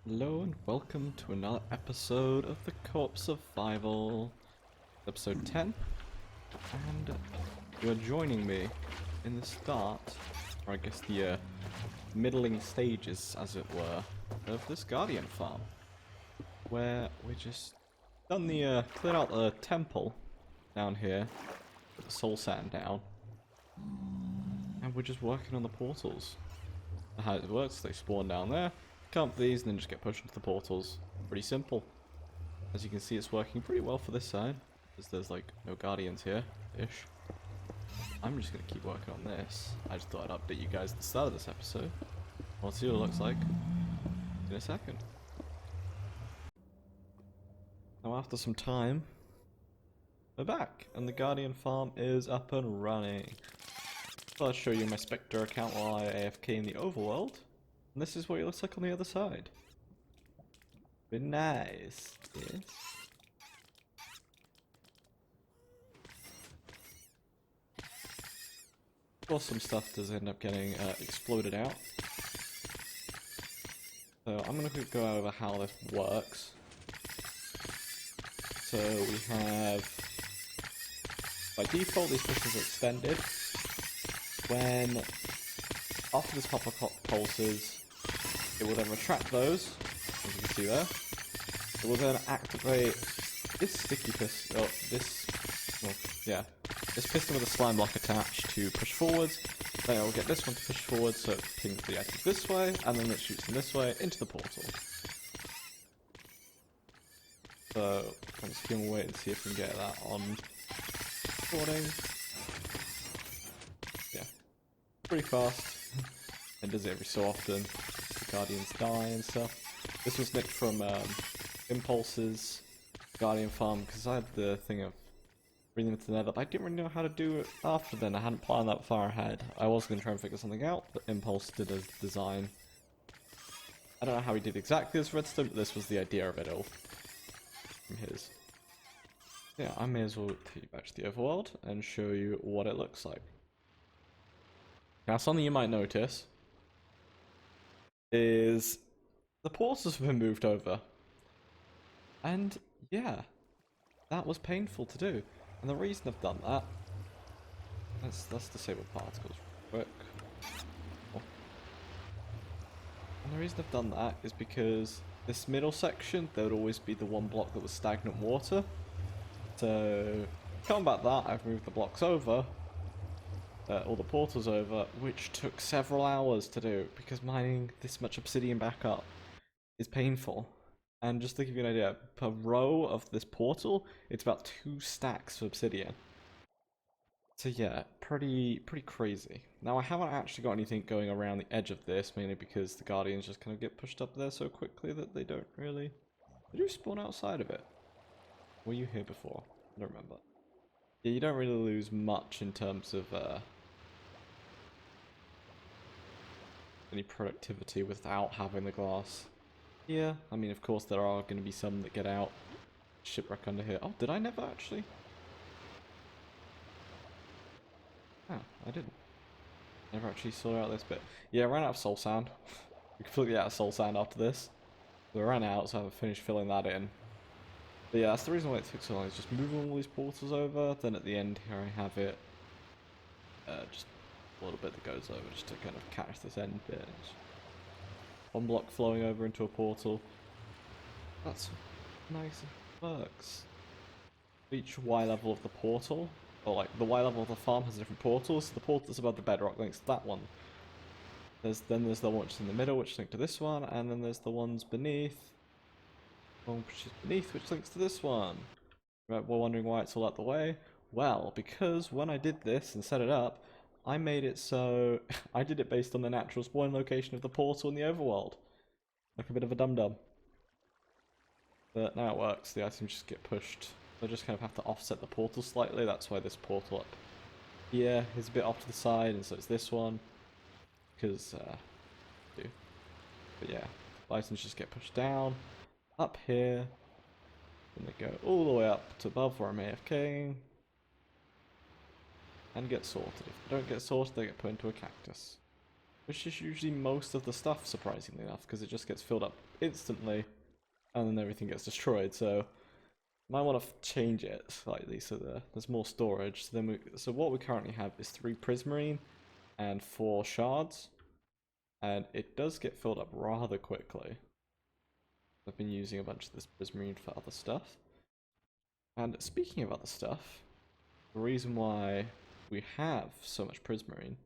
Hello and welcome to another episode of the Co-op Survival, episode 10, and you're joining me in the start, or I guess the middling stages, as it were, of this Guardian farm, where we just done the, cleared out the temple down here, put the soul sand down, and we're just working on the portals. How it works, they spawn down there, camp these, and then just get pushed into the portals. Pretty simple. As you can see, it's working pretty well for this side, because there's like no guardians here-ish. I'm just going to keep working on this. I just thought I'd update you guys at the start of this episode. We'll see what it looks like in a second. Now after some time, we're back, and the Guardian farm is up and running. So I'll show you my Spectre account while I AFK in the overworld. And this is what it looks like on the other side. Very nice. Yes. Of course, some stuff does end up getting exploded out. So I'm going to go over how this works. So we have, by default, these pistons are extended. When after this copper pulses, it will then retract those, as you can see there. It will then activate this sticky piston, this piston with a slime block attached to push forwards. Then it will get this one to push forward, so it pings the items this way, and then it shoots them this way into the portal. So I'm just going to wait and see if we can get that on recording. Yeah, pretty fast. It does it every so often. The Guardians die and stuff. This was nicked from Impulse's Guardian farm because I had the thing of bringing them to the Nether, but I didn't really know how to do it after then. I hadn't planned that far ahead. I was going to try and figure something out, but Impulse did a design. I don't know how he did exactly this redstone, but this was the idea of it all from his. Yeah, I may as well take you back to the overworld and show you what it looks like. Now, something you might notice is the portals have been moved over. And yeah, that was painful to do. And the reason I've done that, let's disable particles real quick. Oh. And the reason I've done that is because this middle section, there would always be the one block that was stagnant water. So, to combat that, I've moved the blocks over, all the portals over, which took several hours to do, because mining this much obsidian back up is painful. And just to give you an idea, per row of this portal, it's about 2 stacks of obsidian. So yeah, pretty crazy. Now I haven't actually got anything going around the edge of this, mainly because the Guardians just kind of get pushed up there so quickly that they don't really... They do spawn outside of it. Were you here before? I don't remember. Yeah, you don't really lose much in terms of any productivity without having the glass. Yeah, I mean, of course, there are going to be some that get out. Shipwreck under here. Oh, did I never actually? Oh, I didn't. Never actually saw out this bit. Yeah, I ran out of soul sand. We completely out of soul sand after this. We ran out, so I haven't finished filling that in. But yeah, that's the reason why it took so long. Is just moving all these portals over. Then at the end here I have it. Just a little bit that goes over, just to kind of catch this end bit. One block flowing over into a portal. That's nice. It works. Each Y level of the portal, or like the Y level of the farm, has different portals. The portal that's above the bedrock links to that one. Then there's the one which is in the middle, which links to this one, and then there's the ones beneath. One which is beneath, which links to this one. Right, we're wondering why it's all out the way. Well, because when I did this and set it up, I made it so I did it based on the natural spawn location of the portal in the overworld. Like a bit of a dum-dum. But now it works, the items just get pushed. I just kind of have to offset the portal slightly, that's why this portal up here is a bit off to the side, and so it's this one. Because, but yeah, the items just get pushed down, up here, and they go all the way up to above where I'm AFKing. And get sorted. If they don't get sorted, they get put into a cactus. which is usually most of the stuff, surprisingly enough, because it just gets filled up instantly, and then everything gets destroyed. So might want to change it slightly so there's more storage. So what we currently have is 3 prismarine and 4 shards, and it does get filled up rather quickly. I've been using a bunch of this prismarine for other stuff. And speaking of other stuff, the reason why we have so much prismarine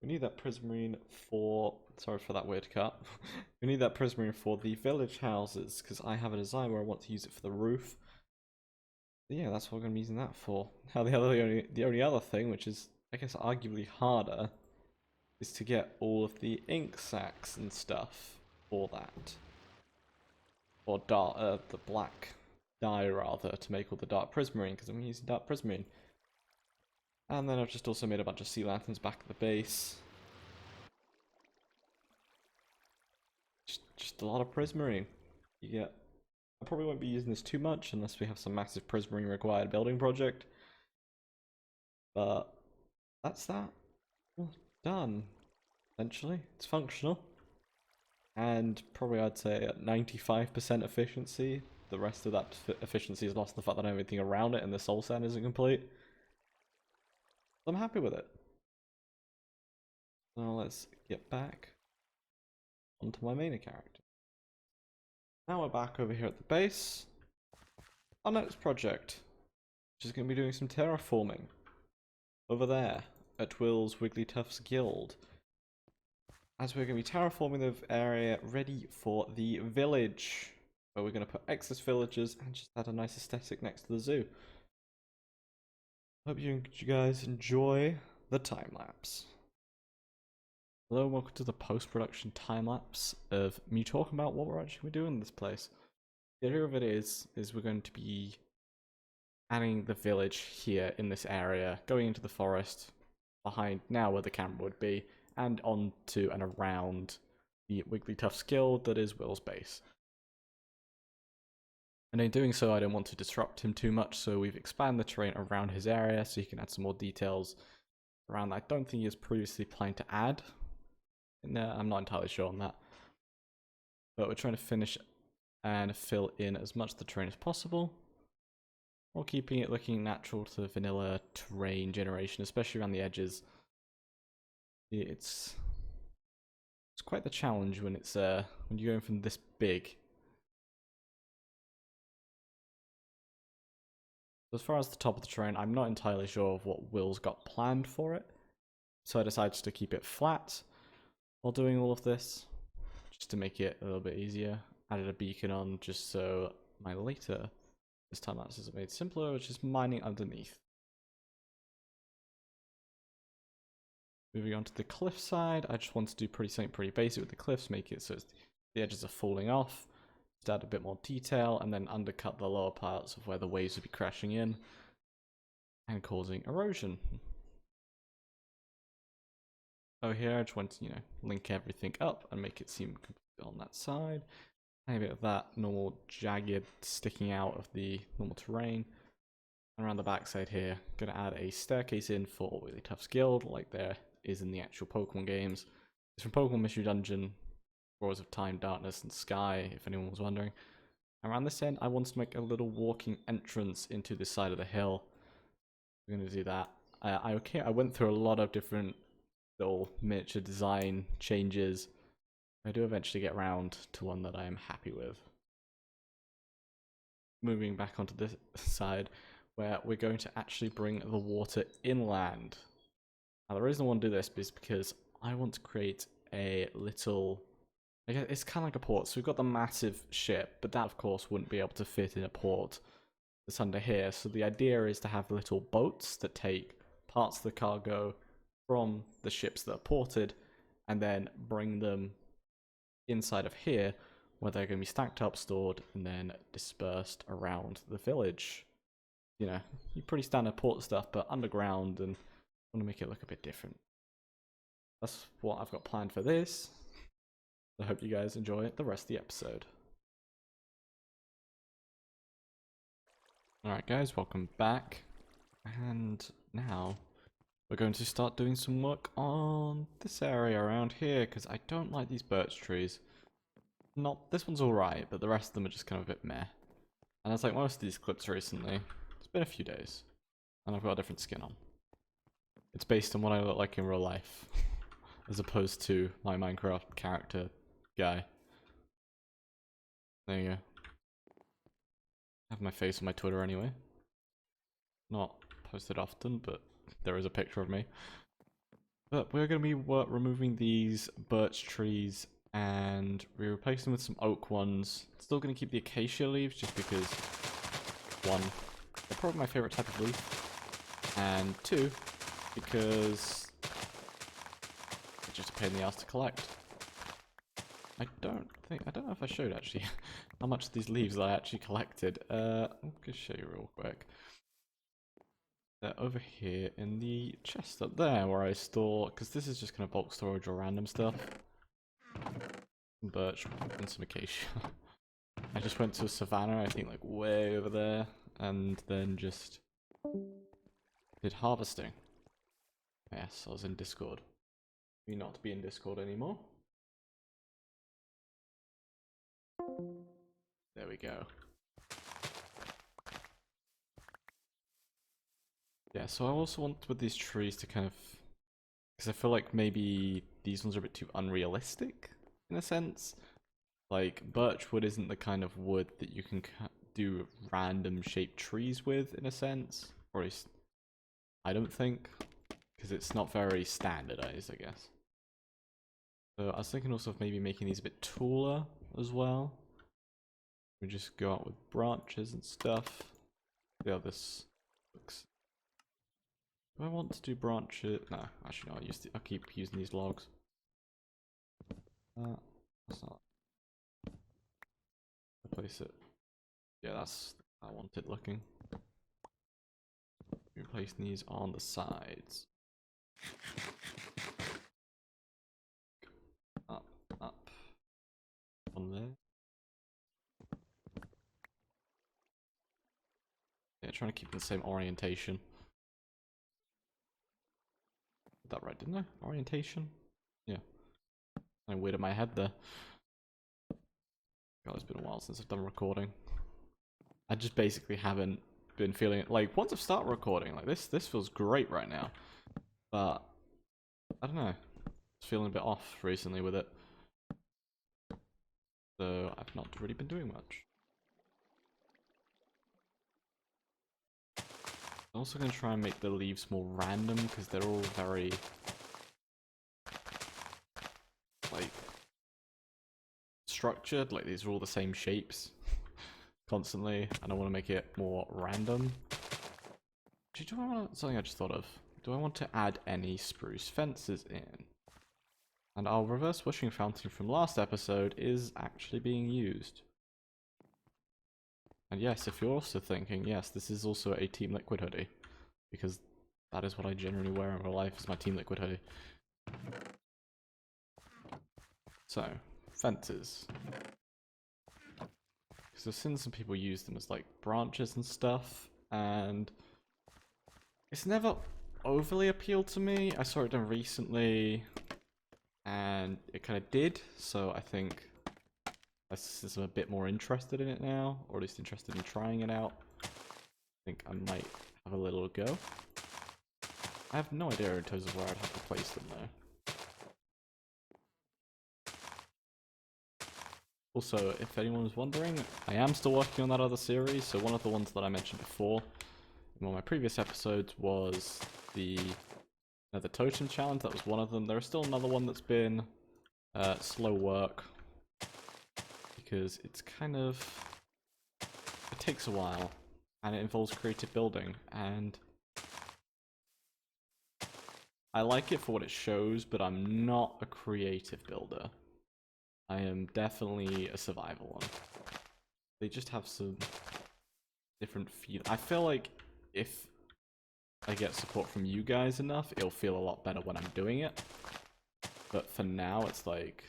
we need that prismarine for, sorry for that weird cut. We need that prismarine for the village houses, because I have a design where I want to use it for the roof. But yeah, that's what we're going to be using that for. Now the only other thing, which is, I guess, arguably harder, is to get all of the ink sacs and stuff for that. Or the black dye, rather, to make all the dark prismarine, because I'm using dark prismarine. And then I've just also made a bunch of sea lanterns back at the base. Just a lot of prismarine. You get. I probably won't be using this too much unless we have some massive prismarine required building project. But that's that. Well, done. Essentially, it's functional. And probably I'd say at 95% efficiency. The rest of that efficiency is lost in the fact that I don't have anything around it and the soul sand isn't complete. I'm happy with it. Now let's get back onto my main character. Now we're back over here at the base. Our next project, which is going to be doing some terraforming. Over there, at Will's Wigglytuff's Guild. As we're going to be terraforming the area ready for the village. Where we're going to put excess villagers and just add a nice aesthetic next to the zoo. Hope you guys enjoy the time lapse. Hello and welcome to the post-production time lapse of me talking about what we're actually doing in this place. The idea of it is we're going to be adding the village here in this area, going into the forest behind now where the camera would be, and onto and around the Wigglytuff's Guild that is Will's base. And in doing so, I don't want to disrupt him too much, so we've expanded the terrain around his area so he can add some more details around that I don't think he was previously planning to add. No, I'm not entirely sure on that. But we're trying to finish and fill in as much of the terrain as possible, while keeping it looking natural to vanilla terrain generation, especially around the edges. It's quite the challenge when it's when you're going from this big. As far as the top of the terrain, I'm not entirely sure of what Will's got planned for it, so I decided to keep it flat while doing all of this, just to make it a little bit easier. Added a beacon on just so my later this time lapse is made simpler, which is mining underneath. Moving on to the cliff side, I just want to do something pretty basic with the cliffs, make it so the edges are falling off, just add a bit more detail, and then undercut the lower parts of where the waves would be crashing in and causing erosion. Oh, here I just want to, link everything up and make it seem complete on that side. A bit of that normal jagged sticking out of the normal terrain. And around the backside here, gonna add a staircase in for Wigglytuff's Guild, like there is in the actual Pokemon games. It's from Pokemon Mystery Dungeon, Wars of Time, Darkness, and Sky, if anyone was wondering. Around this end, I wanted to make a little walking entrance into this side of the hill. We're gonna do that. I went through a lot of different little miniature design changes I do eventually get round to one that I am happy with. Moving back onto this side, where we're going to actually bring the water inland. Now the reason I want to do this is because I want to create a little... I guess it's kind of like a port. So we've got the massive ship, but that of course wouldn't be able to fit in a port that's under here. So the idea is to have little boats that take parts of the cargo from the ships that are ported and then bring them inside of here, where they're going to be stacked up, stored, and then dispersed around the village. You know, pretty standard port stuff, but underground, and I want to make it look a bit different. That's what I've got planned for this. I hope you guys enjoy the rest of the episode. Alright guys, welcome back. And now we're going to start doing some work on this area around here, because I don't like these birch trees. Not this one's alright, but the rest of them are just kind of a bit meh. And it's like most of these clips recently, it's been a few days, and I've got a different skin on. It's based on what I look like in real life, as opposed to my Minecraft character guy. There you go. I have my face on my Twitter anyway. Not posted often, but there is a picture of me. But we're going to be removing these birch trees and we replace them with some oak ones. Still going to keep the acacia leaves just because, one, they're probably my favorite type of leaf, and two, because it's just a pain in the ass to collect. I don't know if I showed actually how much of these leaves I actually collected. I'm gonna show you real quick. They're over here in the chest up there where I store, because this is just kind of bulk storage or random stuff. Some birch and some acacia. I just went to a savannah, I think like way over there, and then just did harvesting. Yes, I was in Discord. Me not to be in Discord anymore. There we go. Yeah, so I also want with these trees to kind of... because I feel like maybe these ones are a bit too unrealistic, in a sense. Like, birchwood isn't the kind of wood that you can do random shaped trees with, in a sense. Or at least, I don't think. Because it's not very standardized, I guess. So I was thinking also of maybe making these a bit taller as well. We just go out with branches and stuff. See how this looks. Do I want to do branches? No, actually no, I'll keep using these logs. That's not... replace it. Yeah, that's how I want it looking. Replacing these on the sides. Up, up. On there. Yeah, trying to keep the same orientation. Did that right, didn't I? Orientation? Yeah. I'm weird in my head there. God, it's been a while since I've done recording. I just basically haven't been feeling it. Like, once I've started recording, like this feels great right now. But, I don't know. It's feeling a bit off recently with it. So, I've not really been doing much. I'm also going to try and make the leaves more random, because they're all very... like... structured. Like, these are all the same shapes. Constantly. And I want to make it more random. Do I want to... something I just thought of. Do I want to add any spruce fences in? And our reverse washing fountain from last episode is actually being used. And yes, if you're also thinking, yes, this is also a Team Liquid hoodie. Because that is what I generally wear in real life, is my Team Liquid hoodie. So, fences. Because I've seen some people use them as like branches and stuff, and it's never overly appealed to me. I saw it done recently, and it kind of did, so I think I'm a bit more interested in it now, or at least interested in trying it out. I think I might have a little go. I have no idea in terms of where I'd have to place them though. Also, if anyone was wondering, I am still working on that other series. So one of the ones that I mentioned before in one of my previous episodes was the totem challenge. That was one of them. There is still another one that's been slow work because it's kind of, it takes a while and it involves creative building, and I like it for what it shows, but I'm not a creative builder. I am definitely a survival one. They just have some different feel. I feel like if I get support from you guys enough, it'll feel a lot better when I'm doing it. But for now, it's like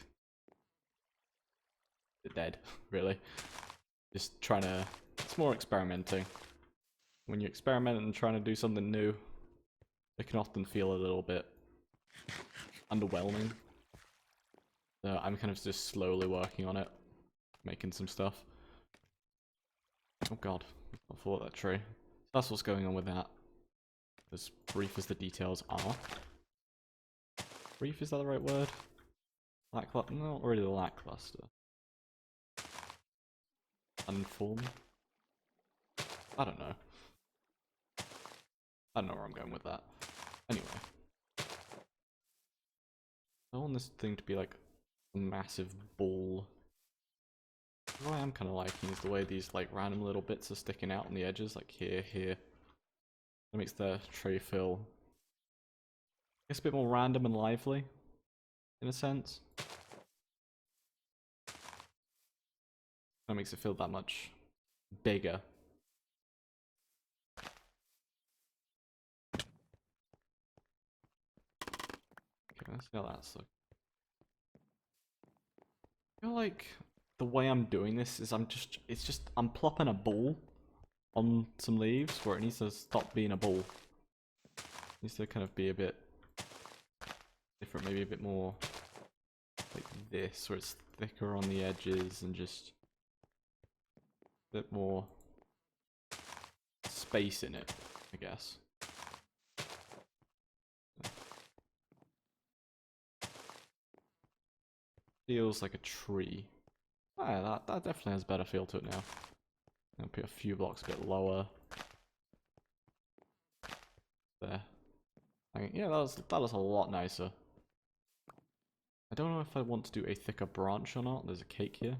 dead, really. Just trying to. It's more experimenting. When you experiment and trying to do something new, it can often feel a little bit underwhelming. So I'm kind of just slowly working on it, making some stuff. Oh god, I thought that tree. That's what's going on with that. As brief as the details are. Brief, is that the right word? Lackluster? Not really lackluster. Unformed? I don't know. I don't know where I'm going with that. Anyway. I want this thing to be like a massive ball. What I am kind of liking is the way these like random little bits are sticking out on the edges, like here. That makes the tray feel, I guess, a bit more random and lively, in a sense. That makes it feel that much bigger. Okay, let's see how that's looking. I feel like the way I'm doing this is I'm plopping a ball on some leaves where it needs to stop being a ball. It needs to kind of be a bit different, maybe a bit more like this, where it's thicker on the edges and just a bit more space in it, I guess. Feels like a tree. Oh, yeah, that definitely has a better feel to it now. I'll put a few blocks a bit lower. There. Yeah, that was a lot nicer. I don't know if I want to do a thicker branch or not. There's a cake here.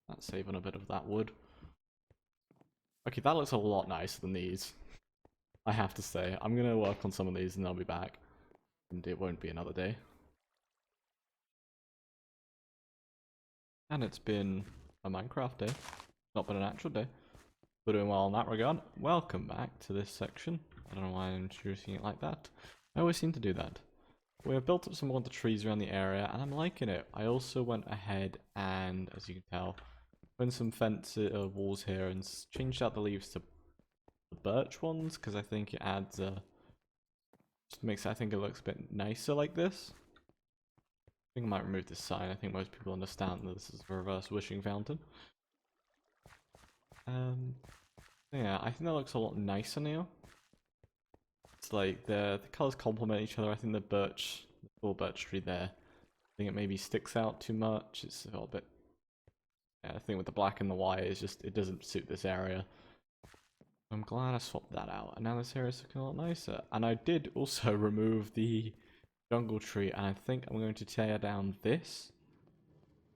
That's saving a bit of that wood. Okay, that looks a lot nicer than these. I have to say. I'm gonna work on some of these and I'll be back. And it won't be another day. And it's been a Minecraft day. Not been an actual day. We're doing well in that regard. Welcome back to this section. I don't know why I'm introducing it like that. I always seem to do that. We have built up some more of the trees around the area, and I'm liking it. I also went ahead and, as you can tell, put in some fence walls here and changed out the leaves to the birch ones, because I think it adds just makes I think it looks a bit nicer like this. I think I might remove this sign. I think most people understand that this is a reverse wishing fountain. Yeah, I think that looks a lot nicer now. It's like the colors complement each other. I think the full birch tree there, I think it maybe sticks out too much. It's a little bit. Yeah, I think with the black and the white, it's just, it doesn't suit this area. I'm glad I swapped that out, and now this area is looking a lot nicer. And I did also remove the jungle tree, and I think I'm going to tear down this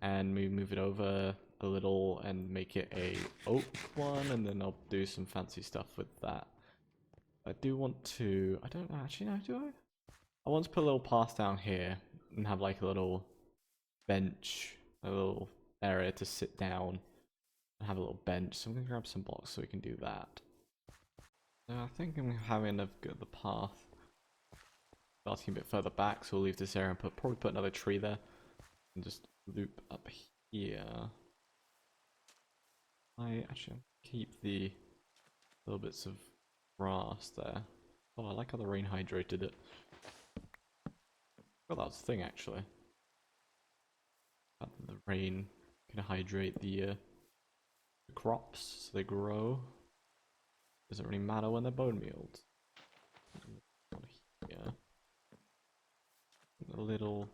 and maybe move it over a little and make it a oak one, and then I'll do some fancy stuff with that. I do want to, I don't actually know, do I? I want to put a little path down here and have like a little bench, a little area to sit down and have a little bench. So I'm going to grab some blocks so we can do that. So I think I'm having a good the path starting a bit further back, so we'll leave this area and probably put another tree there and just loop up here. I actually keep the little bits of grass there. Oh, I like how the rain hydrated it. Well, that's the thing actually. The rain can hydrate the crops so they grow. Doesn't really matter when they're bone mealed. Here. A little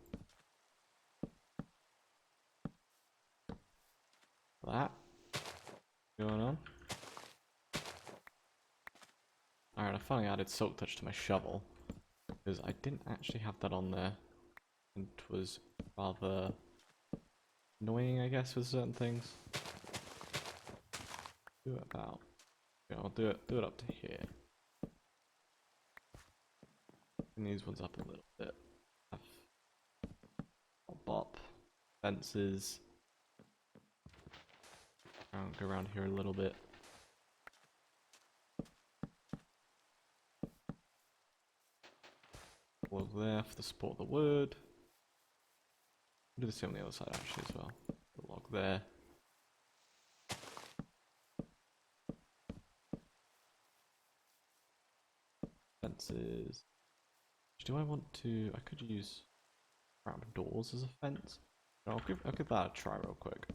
That going on. Alright, I finally added Silk Touch to my shovel, because I didn't actually have that on there. It was rather annoying, I guess, with certain things. Do it about. Yeah, I'll do it up to here. Bring these ones up a little bit. Bop. Fences. I'll go around here a little bit. Log there for the support of the wood. Do the same on the other side actually as well. Log there. Fences. Do I want to? I could use trap doors as a fence. No, I'll give that a try real quick.